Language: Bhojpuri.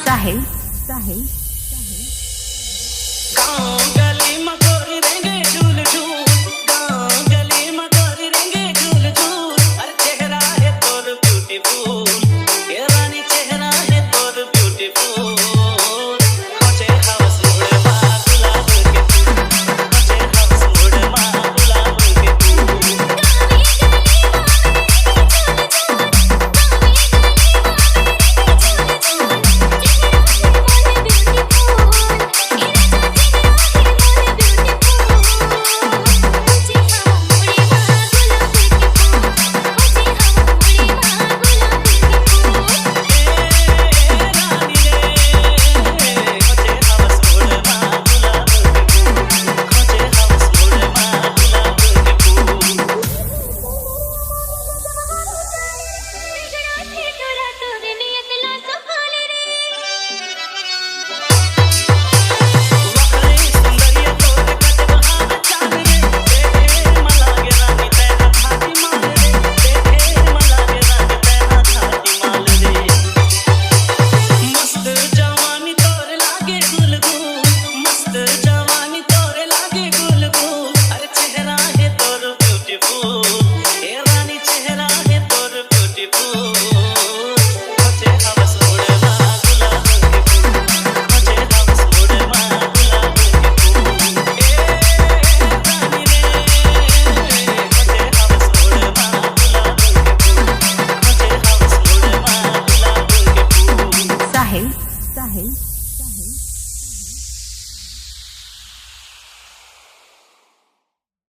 साहिल साहिल गाँव गली में गोरी रेंगे झूल झूल, गाँव गली में गोरी रेंगे झूल झूल। अरे चेहरा है तोर ब्यूटीफुल, ये रानी चेहरा है तोर ब्यूटीफुल। खोजे हवस मोड़ मा गुलाब के फूल, खोजे हवस मोड़ मा गुलाब के फूल। साहिल